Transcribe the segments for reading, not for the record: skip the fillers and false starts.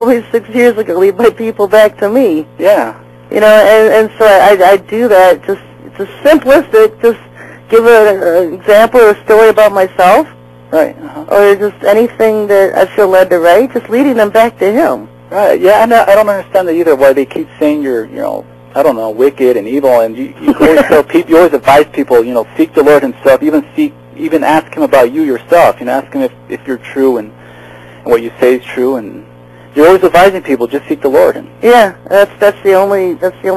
me 6 years ago, lead my people back to me. Yeah. You know, and so I do that. Just it's simplistic. Just give an example or a story about myself. Right. Or just anything that I feel led to write, just leading them back to Him. Right. Yeah, I don't understand that either. Why they keep saying you're, I don't know, wicked and evil, and you always tell people, you always advise people, seek the Lord Himself. Even ask Him about you yourself. Ask Him if you're true and what you say is true, and you're always advising people just seek the Lord. And yeah, that's the only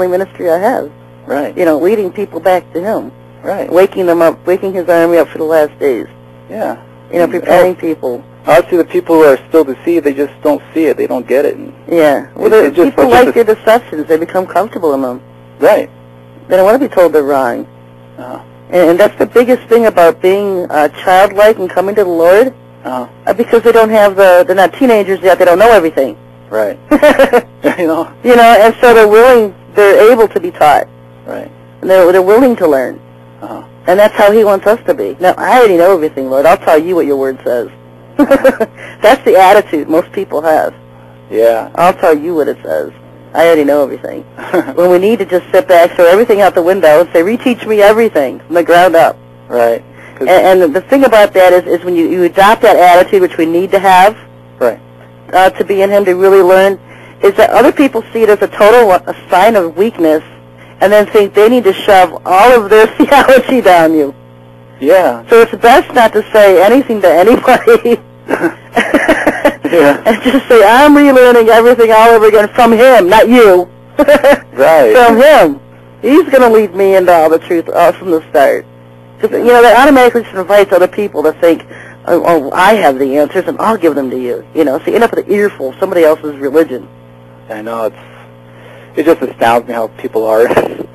ministry I have. Right. Leading people back to Him. Right. Waking them up, waking His army up for the last days. Yeah. Preparing people. Obviously, the people who are still deceived, they just don't see it. They don't get it. Yeah. Well, people like their deceptions. They become comfortable in them. Right. They don't want to be told they're wrong. And that's the biggest thing about being childlike and coming to the Lord. Because they don't have they're not teenagers yet. They don't know everything. Right. And so they're able to be taught. Right. And they're willing to learn. And that's how He wants us to be. Now, I already know everything, Lord. I'll tell you what your word says. That's the attitude most people have. Yeah. I'll tell you what it says. I already know everything. When we need to just sit back, throw everything out the window, and say, reteach me everything from the ground up. Right. And the thing about that is when you adopt that attitude, which we need to have, right, to be in Him, to really learn, is that other people see it as a sign of weakness, and then think they need to shove all of their theology down you. Yeah. So it's best not to say anything to anybody. Yeah. And just say, I'm relearning everything all over again from Him, not you. Right. From Him. He's going to lead me into all the truth from the start. Because, that automatically just invites other people to think, oh, I have the answers and I'll give them to you. So you end up with an earful of somebody else's religion. I know, it just astounds me how people are.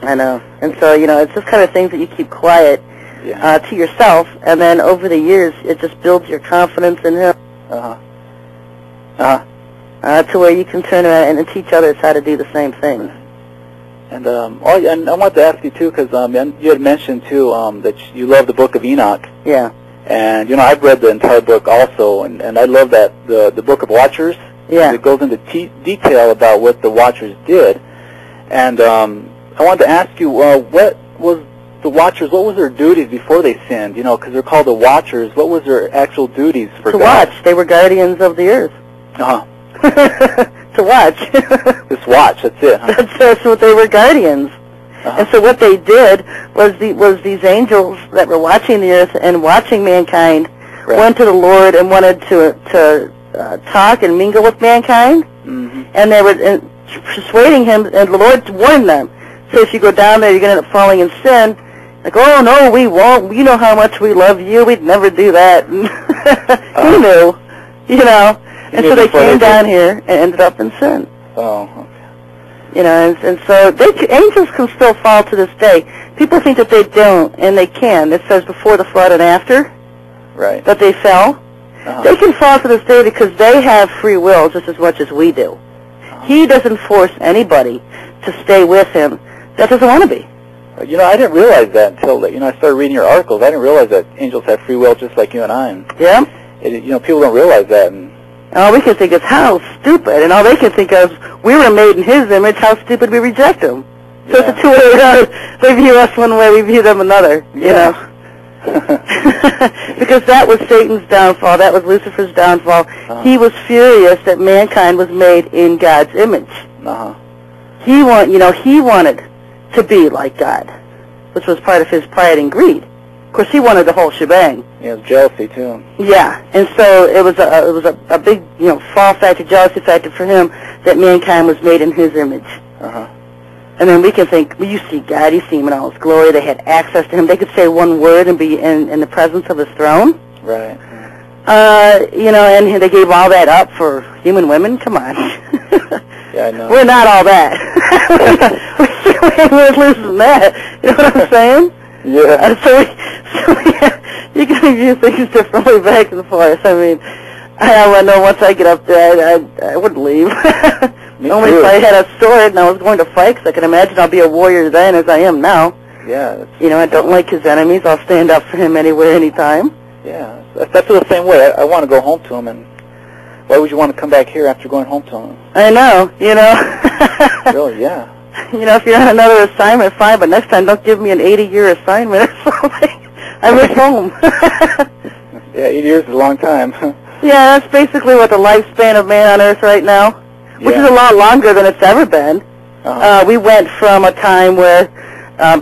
I know. And so, it's just kind of things that you keep quiet to yourself, and then over the years, it just builds your confidence in Him. To where you can turn around and teach others how to do the same thing. And and I wanted to ask you, too, because you had mentioned, too, that you love the Book of Enoch. Yeah. And, I've read the entire book also, and I love that, the Book of Watchers. Yeah. It goes into detail about what the Watchers did. And I wanted to ask you, what was the Watchers, what was their duties before they sinned? Because they're called the Watchers. What was their actual duties for God? To watch. They were guardians of the earth. To watch. Just watch, that's it. Huh? That's what they were, guardians. And so what they did was these angels that were watching the earth and watching mankind went to the Lord and wanted to talk and mingle with mankind. Mm-hmm. And they were persuading Him, and the Lord warned them. So if you go down there, you're going to end up falling in sin. Like, oh, no, we won't. You know how much we love you. We'd never do that. He knew, And so they came down here and ended up in sin. Oh, okay. And so angels can still fall to this day. People think that they don't, and they can. It says before the flood and after. Right. That they fell. They can fall to this day because they have free will just as much as we do. He doesn't force anybody to stay with Him that doesn't want to be. I didn't realize that until, I started reading your articles. I didn't realize that angels have free will just like you and I. And people don't realize that. And all we can think is, how stupid. And all they can think of, we were made in His image, how stupid we reject Him. So it's a two-way road. They view us one way, we view them another, you know. Because that was Satan's downfall. That was Lucifer's downfall. He was furious that mankind was made in God's image. He wanted to be like God, which was part of his pride and greed. Of course, he wanted the whole shebang. Yeah, jealousy too. Yeah, and so it was a big fall factor, jealousy factor for him that mankind was made in His image. And then we can think, well, you see God, you see Him in all His glory. They had access to Him. They could say one word and be in the presence of His throne. Right. And they gave all that up for human women. Come on. Yeah, I know. We're not all that. We're losing that. You know what I'm saying? Yeah. So you can view things differently back and forth. I mean, I know once I get up there, I wouldn't leave. Only if I had a sword and I was going to fight, because I can imagine I'll be a warrior then as I am now. Yeah. I don't like His enemies. I'll stand up for Him anywhere, anytime. Yeah. That's the same way. I want to go home to Him and Why would you want to come back here after going home to him? I know, you know. Really, yeah. You know, if you're on another assignment, fine, but next time don't give me an 80-year assignment or something. I miss home. Yeah, 80 years is a long time. Yeah, that's basically what the lifespan of man on Earth right now, which is a lot longer than it's ever been. We went from a time where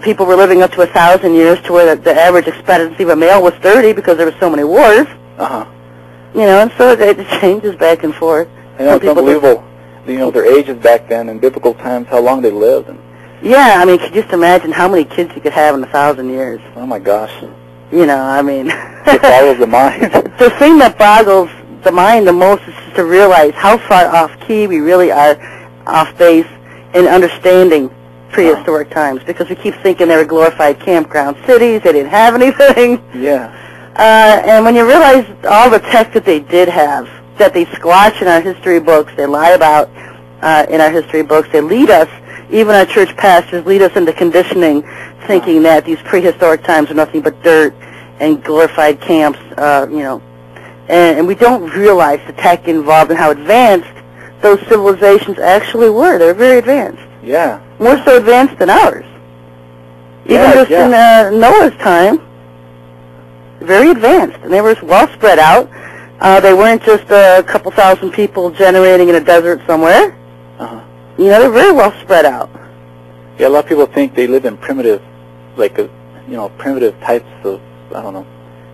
people were living up to 1,000 years to where the average expectancy of a male was 30 because there were so many wars. You know, and so it changes back and forth. You know, it's unbelievable. You know, their ages back then in biblical times, how long they lived. And yeah, I mean, could you just imagine how many kids you could have in 1,000 years? Oh my gosh. You know, I mean, it boggles the mind. The thing that boggles the mind the most is just to realize how far off key we really are, off base, in understanding prehistoric times, because we keep thinking they were glorified campground cities, they didn't have anything. Yeah. And when you realize all the tech that they did have, that they squash in our history books, they lie about in our history books, they lead us, even our church pastors lead us into conditioning, thinking that these prehistoric times are nothing but dirt and glorified camps, you know. And we don't realize the tech involved and how advanced those civilizations actually were. They were very advanced. Yeah. More so advanced than ours. Even just in Noah's time, very advanced. And they were well spread out. They weren't just a couple thousand people generating in a desert somewhere. You know, they're very well spread out. Yeah, a lot of people think they live in primitive, like, you know, primitive types of, I don't know,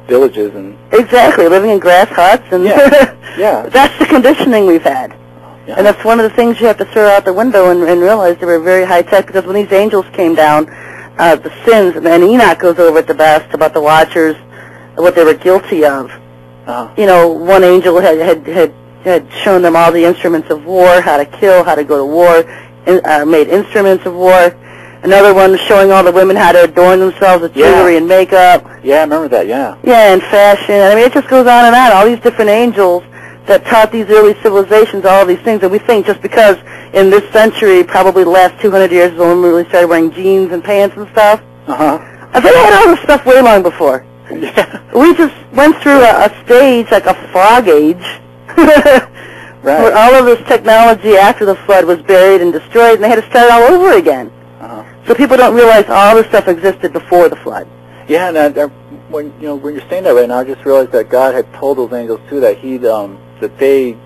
villages and... Exactly, living in grass huts and... Yeah. That's the conditioning we've had. Yeah. And that's one of the things you have to throw out the window and realize they were very high-tech, because when these angels came down, the sins, and Enoch goes over it the best about the Watchers, what they were guilty of. You know, one angel had shown them all the instruments of war, how to kill, how to go to war, made instruments of war. Another one showing all the women how to adorn themselves with jewelry and makeup. Yeah, I remember that, yeah. Yeah, and fashion. I mean, it just goes on and on. All these different angels that taught these early civilizations all these things, and we think just because in this century, probably the last 200 years, is when we really started wearing jeans and pants and stuff. I think I had all this stuff way long before. Yeah. We just went through a stage, like a frog age, where all of this technology after the flood was buried and destroyed, and they had to start all over again. So people don't realize all this stuff existed before the flood. Yeah, and when you're saying that right now, I just realized that God had told those angels too that that they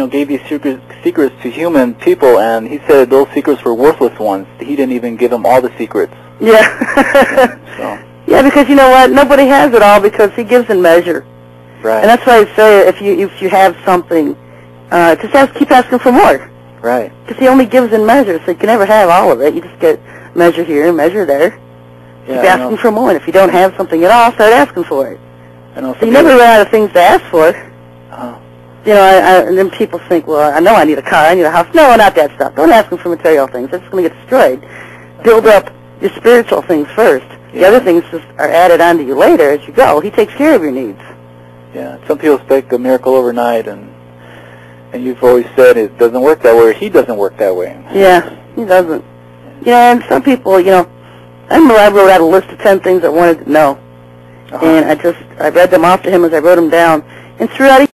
gave these secrets to human people, and He said those secrets were worthless ones. He didn't even give them all the secrets. Yeah. Yeah, because you know what? Nobody has it all, because He gives in measure. Right. And that's why I say if you have something, just keep asking for more. Right. Because He only gives in measure, so you can never have all of it. You just get measure here, measure there. Keep asking for more. And if you don't have something at all, start asking for it. I know. So you never run out of things to ask for. You know, and then people think, well, I know I need a car, I need a house. No, not that stuff. Don't ask Him for material things. That's going to get destroyed. Build up your spiritual things first. The other things just are added on to you later as you go. He takes care of your needs. Yeah. Some people expect a miracle overnight, and you've always said it doesn't work that way, or He doesn't work that way. Yeah, He doesn't. You know, and some people, I remember I wrote out a list of 10 things I wanted to know. And I read them off to Him as I wrote them down. And throughout